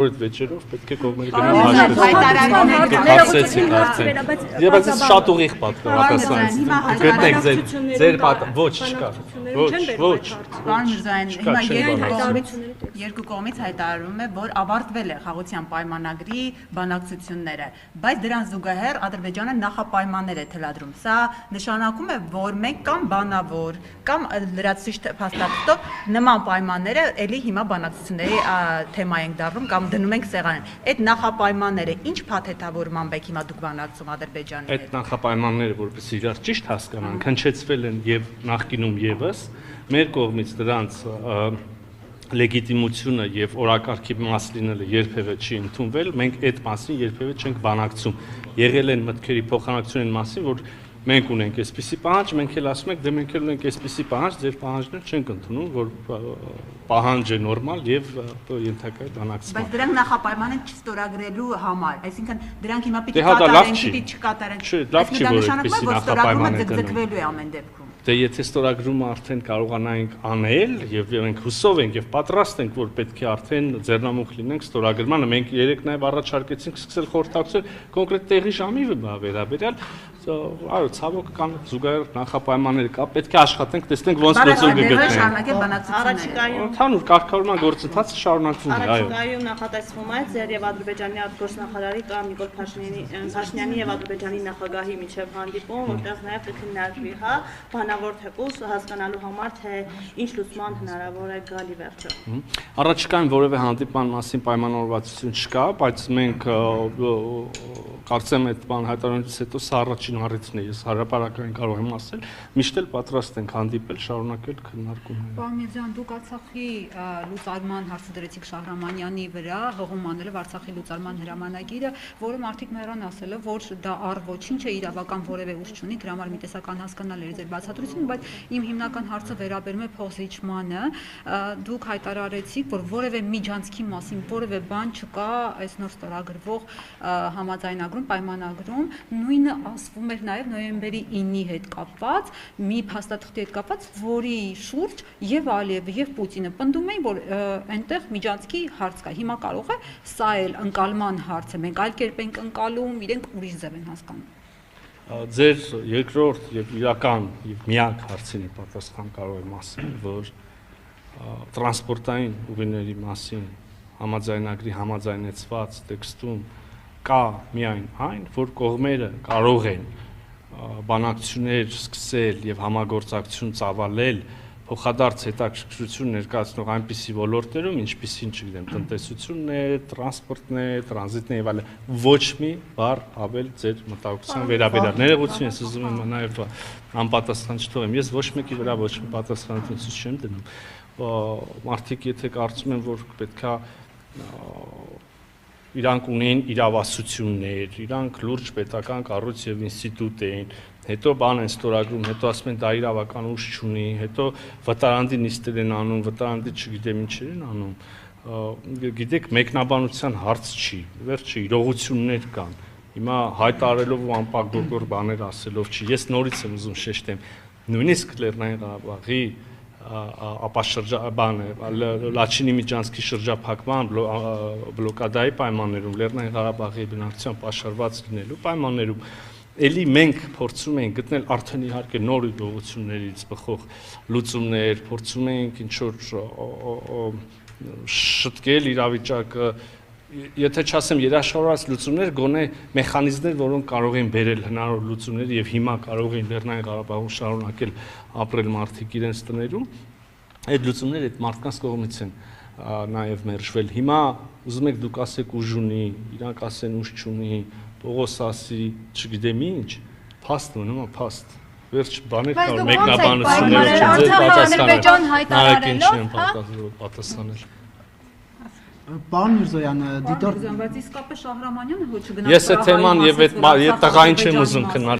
Որդ վեճերով պետք է կողմերը գնան հաշվեցին արդեն։ Եվ այս շատ ուղիղ պատասխանեցին։ Գտնեք ձեր ոչ չկա։ Ոչ։ Պարոն Միրզոյան, հիմա երկու կողմից հայտարարվում է, որ ավարտվել է խաղաղության պայմանագրի բանակցությունները, բայց դրան զուգահեռ Ադրբեջանը նախապայմաններ է թելադրում։ Սա նշանակում է, որ մենք կամ բանավոր, կամ լրացուցիչ փաստաթղթով նման պայմանները ելի հիմա բանակցությունների թեմա ենք դառնում կամ դնում ենք սեղանին։ Այդ նախապայմանները ինչ փաթեթավորմամբ եք հիմա դուք բանակցում Ադրբեջանի հետ։ Այդ նախապայմանները, որպես իրար ճիշտ հասկանանք, հնչեցվել են եւ նախկինում եւս մեր կողմից դրանց լեգիտիմությունը եւ օրակարգի մաս լինելը երբևէ չի ընդունվել, մենք այդ մասին երբևէ չենք բանակցում։ Եղել են մտքերի փոխանակցության մասին, որ մենք ունենք այսպիսի պահանջ, մենք էլ ասում ենք, դե մենք էլ ունենք այսպիսի պահանջ, ձեր պահանջները չենք ընդունում, որ պահանջ է նորմալ եւ ենթակա է բանակցման։ Բայց դրանք նախապայման են չստորագրելու համար, այսինքն դրանք հիմա պիտի կատարեն, պիտի չկատարեն։ Չէ, լավ չի, որ այդպիսի նախապայման է ձգձգվելու է ամեն դեպքում։ Դե եթե ստորագրումը արդեն կարողանայինք անել եւ մենք հուսով ենք եւ պատրաստ ենք, որ պետք է արդեն ձեռնամուխ լինենք ստորագրմանը, մենք երեք նաեւ առաջարկեցինք սկսել խորհրդակցել կոնկրետ տեղի ժամի վերաբերյալ, այո, ցավոք կան զուգահեռ նախապայմաններ կա, պետք է աշխատենք, տեսնենք ոնց լուծում կգտնենք։ Առաջիկայում ընդհանուր կարգավորման գործընթացը շարունակվում է, այո։ Առաջիկայում նախատեսվում է ձեր եւ Ադրբեջանի արտգործնախարարի կամ Նիկոլ Փաշինյանի եւ Ադրբեջանի նախագահի միջև հանդիպում, որտեղ նաեւ պետք է ներդրվի, հա, բանավոր թեկուզ հասկանալու համար, թե ինչ լուծման հնարավոր է գալի վերջը։ Առաջիկայում որևէ հանդիպման մասին պայմանավորվածություն չկա, բայց մենք կարծեմ այդ բան հայտարարությունից հետո սա առաջին առիթն է, ես հարաբերական կարող եմ ասել, միշտ էլ պատրաստ ենք հանդիպել, շարունակել քննարկումները։ Պարոն Միրզոյան, դուք Արցախի լուծարման հարցը դրեցիք Շահրամանյանի վրա, հողում անելով Արցախի լուծարման հրամանագիրը, որը մարդիկ մեռան ասելով, որ դա առ ոչինչ է, իրավական որևէ ուժ չունի, դրա համար մի տեսական հասկանալ էր ձեր բացատրությունը, բայց իմ հիմնական հարցը վերաբերում է փոխզիջմանը։ Դուք հայտարարեցիք, որ որևէ միջանցքի մասին որևէ բան չկա այս նոր ստորագրվող համաձայնագրում, պայմանագրում, նույնը ասվում էր նաև նոյեմբերի 9-ի հետ կապված, մի փաստաթղթի հետ կապված, որի շուրջ եւ Ալիևը եւ Պուտինը պնդում էին, որ այնտեղ միջանցքի հարց կա։ Հիմա կարող է սա էլ ընկալման հարց է, մենք այլ կերպ ենք ընկալում, իրենք ուրիշ ձև են հասկանում։ Ձեր երկրորդ եւ իրական եւ միակ հարցին պատասխան կարող եմ ասել, որ տրանսպորտային ուղիների մասին համաձայնագրի համաձայնեցված տեքստում կա միայն այն, որ կողմերը կարող են բանակցություններ սկսել եւ համագործակցություն ծավալել փոխադարձ հետաքրքրություն ներկայացնող այնպիսի ոլորտներում, ինչպիսին, չգիտեմ, տնտեսությունն է, տրանսպորտն է, տրանզիտն է եւ այլն, ոչ մի բառ ավել ձեր մտահոգության վերաբերյալ։ Ներողություն, ես ուզում եմ նաեւ անպատասխան չթողեմ։ Ես ոչ մեկի վրա ոչ մի պատասխանատվություն չեմ դնում։ Մարդիկ եթե կարծում են, որ պետքա իրանք ունեն իրավասություններ, իրանք լուրջ պետական կառույց եւ ինստիտուտ են, հետո բան են ստորագրում, հետո ասում են դա իրավական ուժ չունի, հետո վտարանդի նիստեր են անում, վտարանդի չգիտեմ ինչեր են անում։ Գիտեք, մեկնաբանության հարց չի, վերջը իրողություններ կան։ Հիմա հայտարարելով ու անպագորգոր բաներ ասելով չի, ես նորից եմ ուզում շեշտեմ, նույնիսկ Լեռնային Ղարաբաղի Լաչինի միջանցքի շրջափակման բլոկադայի պայմաններում, Լեռնային Ղարաբաղի բնակչության պաշարված լինելու պայմաններում, էլի մենք փորձում ենք գտնել արդեն իհարկե նոր իրողություններից բխող լուծումներ, փորձում ենք ինչ որ շտկել իրավիճակը, եթե չասեմ երաշխավորված լուծումներ, գոնե մեխանիզմներ, որոնք կարող են բերել հնարավոր լուծումներ եւ հիմա կարող են Լեռնային Ղարաբաղում շարունակել ապրել մարդիկ իրենց տներում, այդ լուծումները այդ մարդկանց կողմից են նաեւ մերժվել։ Հիմա ուզում եք դուք ասեք ուժ ունի, իրանք ասեն ուժ չունի, Պողոս ասի, չգիտեմ ինչ, փաստ մնում է փաստ։ Վերջ բաներ կար, մեկնաբանությունները չեն պատասխանել։ Պարոն Միրզոյան, Բայց իսկապես Շահրամանյանը ոչ չգնաց։ Ես այդ թեման եւ այդ տղային չեմ ուզում քննարկել։